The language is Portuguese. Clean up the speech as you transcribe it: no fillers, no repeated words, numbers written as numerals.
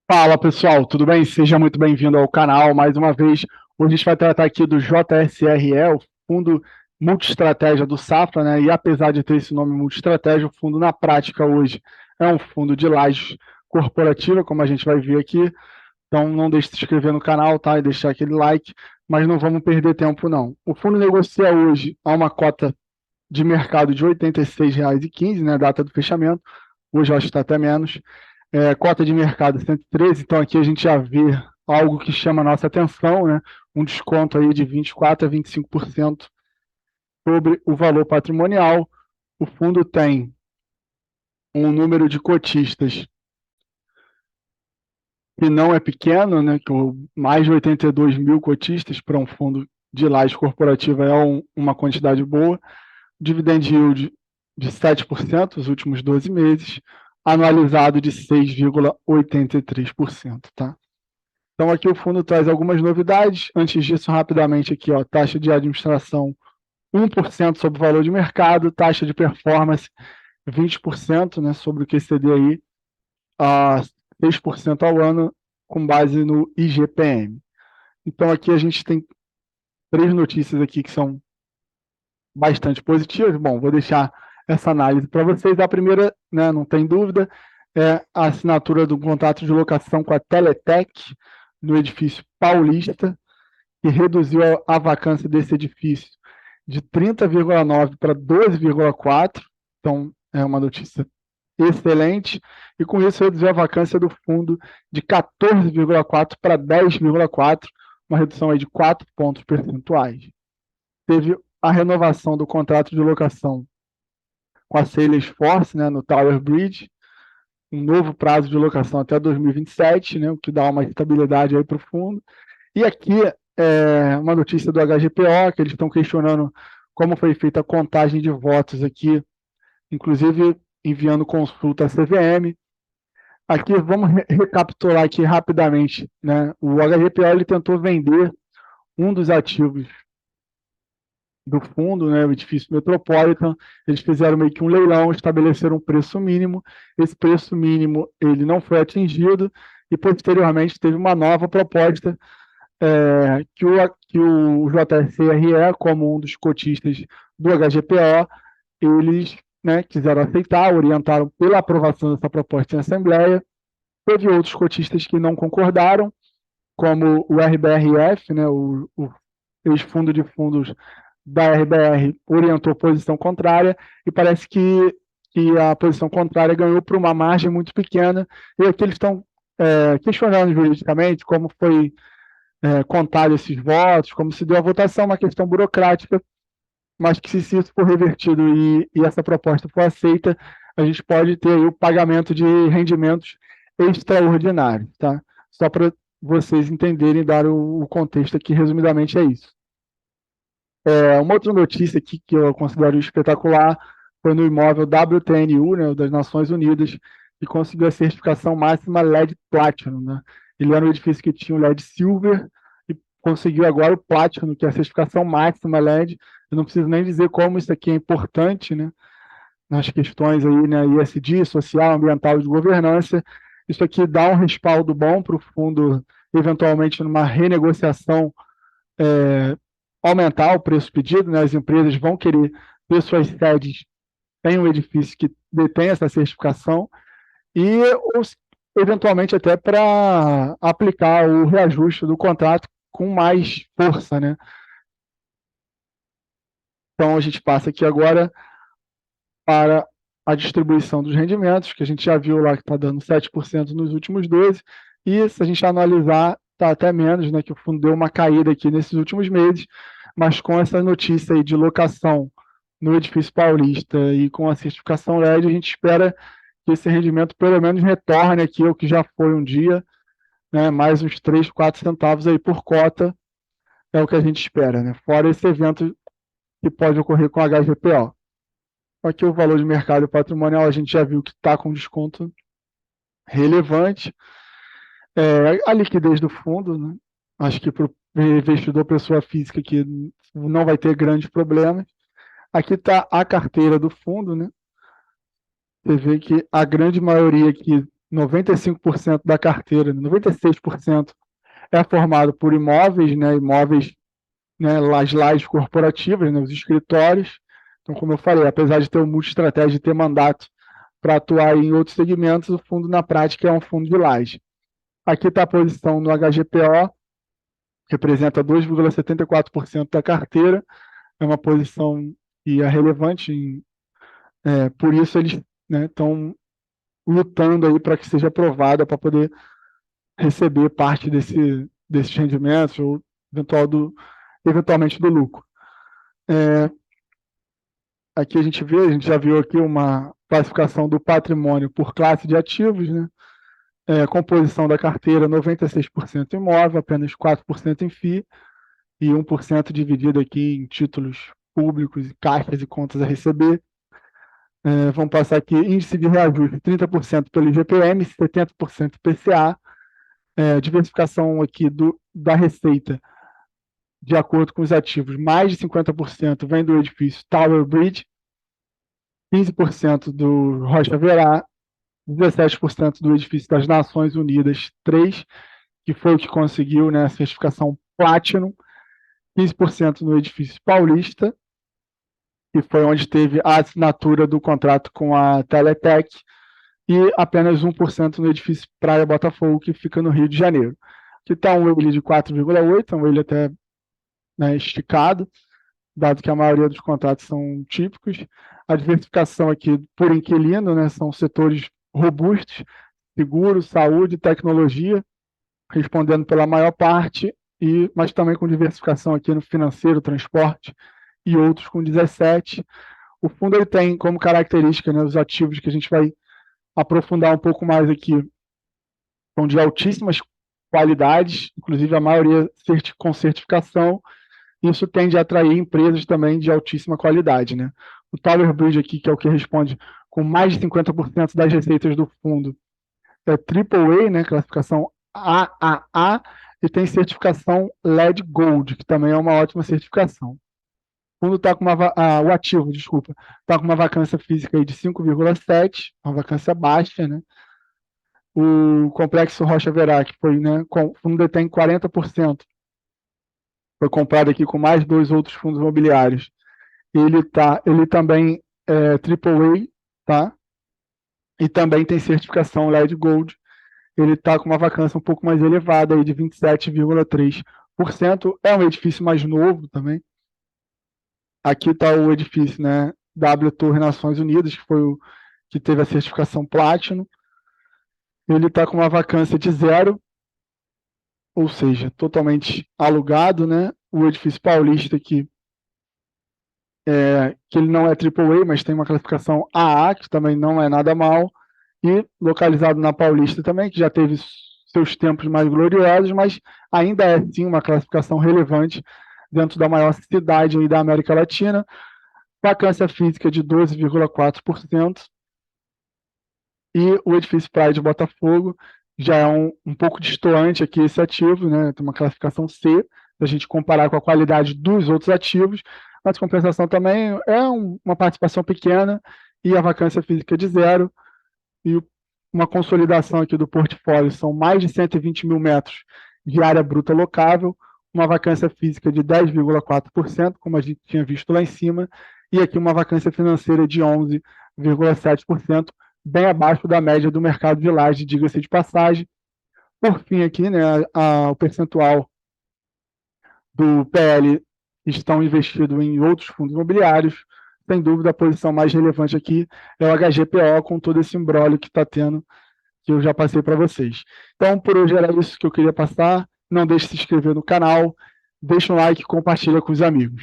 Fala pessoal, tudo bem? Seja muito bem-vindo ao canal mais uma vez. Hoje a gente vai tratar aqui do JSRE, o Fundo Multiestratégia do Safra, né? E apesar de ter esse nome Multiestratégia, o fundo na prática hoje é um fundo de laje corporativa, como a gente vai ver aqui. Então não deixe de se inscrever no canal, tá? E deixar aquele like, mas não vamos perder tempo não. O fundo negocia hoje a uma cota de mercado de R$ 86,15, né? Data do fechamento. Hoje eu acho que está até menos. Cota de mercado 113, então aqui a gente já vê algo que chama a nossa atenção, né? Um desconto aí de 24% a 25% sobre o valor patrimonial. O fundo tem um número de cotistas que não é pequeno, né? Mais de 82 mil cotistas para um fundo de laje corporativa é uma quantidade boa. Dividend yield de 7% nos últimos 12 meses, anualizado de 6,83%, tá? Então aqui o fundo traz algumas novidades. Antes disso, rapidamente aqui, ó, taxa de administração 1% sobre o valor de mercado, taxa de performance 20%, né, sobre o QCD a 6% ao ano, com base no IGPM. Então aqui a gente tem três notícias aqui que são bastante positivas. Bom, vou deixar essa análise para vocês. A primeira, né, não tem dúvida, é a assinatura do contrato de locação com a Teletec no edifício Paulista, que reduziu a vacância desse edifício de 30,9 para 12,4. Então, é uma notícia excelente. E com isso, reduziu a vacância do fundo de 14,4 para 10,4, uma redução aí de 4 pontos percentuais. Teve a renovação do contrato de locação com a Salesforce, né, no Tower Bridge, um novo prazo de locação até 2027, né, o que dá uma estabilidade aí para o fundo. E aqui uma notícia do HGPO, que eles estão questionando como foi feita a contagem de votos aqui, inclusive enviando consulta à CVM. Aqui vamos recapitular aqui rapidamente, né? O HGPO ele tentou vender um dos ativos do fundo, né, o edifício Metropolitan. Eles fizeram meio que um leilão, estabeleceram um preço mínimo. Esse preço mínimo ele não foi atingido e posteriormente teve uma nova proposta que o JSRE, como um dos cotistas do HGPO, eles, né, quiseram aceitar, orientaram pela aprovação dessa proposta em assembleia. Teve outros cotistas que não concordaram, como o RBRF, né, o ex-fundo de fundos da RBR orientou posição contrária, e parece que a posição contrária ganhou por uma margem muito pequena, e aqui eles estão questionando juridicamente como foi contado esses votos, como se deu a votação, uma questão burocrática, mas que se isso for revertido e essa proposta for aceita, a gente pode ter aí o pagamento de rendimentos extraordinários, tá? Só para vocês entenderem e dar o contexto aqui, resumidamente é isso. Uma outra notícia aqui que eu considero espetacular foi no imóvel WTNU, né, das Nações Unidas, que conseguiu a certificação máxima LED Platinum, né? Ele era um edifício que tinha o LED Silver e conseguiu agora o Platinum, que é a certificação máxima LED. Eu não preciso nem dizer como isso aqui é importante, né, nas questões aí, né, ESG, social, ambiental e de governança. Isso aqui dá um respaldo bom para o fundo, eventualmente numa renegociação, é, aumentar o preço pedido, né? As empresas vão querer ter suas sedes em um edifício que detém essa certificação e, ou, eventualmente, até para aplicar o reajuste do contrato com mais força, né? Então, a gente passa aqui agora para a distribuição dos rendimentos, que a gente já viu lá que está dando 7% nos últimos 12, e se a gente analisar, está até menos, né, que o fundo deu uma caída aqui nesses últimos meses, mas com essa notícia aí de locação no edifício paulista e com a certificação LED, a gente espera que esse rendimento pelo menos retorne aqui ao que já foi um dia, né, mais uns 3, 4 centavos aí por cota, é o que a gente espera, né, fora esse evento que pode ocorrer com a HGPO. Aqui o valor de mercado patrimonial a gente já viu que está com desconto relevante. A liquidez do fundo, né? Acho que para o investidor pessoa física que não vai ter grandes problemas. Aqui está a carteira do fundo, né? Você vê que a grande maioria aqui 95% da carteira, 96% é formado por imóveis, né, imóveis, né, as lajes corporativas, né, os escritórios. Então, como eu falei, apesar de ter um multi-estratégia, de ter mandato para atuar em outros segmentos, o fundo, na prática, é um fundo de laje. Aqui está a posição no HGPO, representa 2,74% da carteira, é uma posição que é relevante, por isso eles estão lutando aí para que seja aprovada para poder receber parte desses rendimentos ou eventualmente do lucro. Aqui a gente já viu aqui uma classificação do patrimônio por classe de ativos, né? Composição da carteira, 96% imóvel, apenas 4% em FII e 1% dividido aqui em títulos públicos, caixas e contas a receber. Vamos passar aqui, índice de reajuste, 30% pelo IGPM, 70% PCA, diversificação aqui da receita, de acordo com os ativos, mais de 50% vem do edifício Tower Bridge, 15% do Rocha Verá, 17% do edifício das Nações Unidas 3, que foi o que conseguiu, né, a certificação Platinum, 15% no edifício Paulista, que foi onde teve a assinatura do contrato com a Teletec, e apenas 1% no edifício Praia Botafogo, que fica no Rio de Janeiro. Aqui está um Whale de 4,8, um Whale até, né, esticado, dado que a maioria dos contratos são típicos. A diversificação aqui por inquilino, né, são setores robustos, seguro, saúde, tecnologia, respondendo pela maior parte, mas também com diversificação aqui no financeiro, transporte e outros com 17%. O fundo ele tem como característica, né, os ativos que a gente vai aprofundar um pouco mais aqui, são de altíssimas qualidades, inclusive a maioria com certificação. Isso tende a atrair empresas também de altíssima qualidade, né? O Tower Bridge aqui, que é o que responde com mais de 50% das receitas do fundo, é AAA, né, classificação AAA, e tem certificação LED Gold, que também é uma ótima certificação. O fundo está com o ativo, desculpa, está com uma vacância física aí de 5,7, uma vacância baixa, né? O complexo Rocha Verá, que foi, né, o fundo detém 40%, foi comprado aqui com mais 2 outros fundos imobiliários. Ele também é AAA, tá? E também tem certificação LED Gold. Ele está com uma vacância um pouco mais elevada, aí de 27,3%. É um edifício mais novo também. Aqui está o edifício, né, W Torre Nações Unidas, que foi o que teve a certificação Platinum. Ele está com uma vacância de 0, ou seja, totalmente alugado, né? O edifício Paulista aqui, que ele não é AAA, mas tem uma classificação AA, que também não é nada mal, e localizado na Paulista também, que já teve seus tempos mais gloriosos, mas ainda é sim uma classificação relevante dentro da maior cidade aí da América Latina. Vacância física de 12,4%, e o edifício Praia de Botafogo já é um pouco destoante aqui esse ativo, né? Tem uma classificação C, se a gente comparar com a qualidade dos outros ativos, mas compensação também é uma participação pequena e a vacância física de 0, e uma consolidação aqui do portfólio são mais de 120 mil metros de área bruta locável, uma vacância física de 10,4%, como a gente tinha visto lá em cima, e aqui uma vacância financeira de 11,7%, bem abaixo da média do mercado de laje, diga-se de passagem. Por fim aqui, né, o percentual do PL estão investidos em outros fundos imobiliários. Sem dúvida, a posição mais relevante aqui é o HGPO, com todo esse imbróglio que está tendo, que eu já passei para vocês. Então, por hoje era isso que eu queria passar. Não deixe de se inscrever no canal, deixa um like e compartilha com os amigos.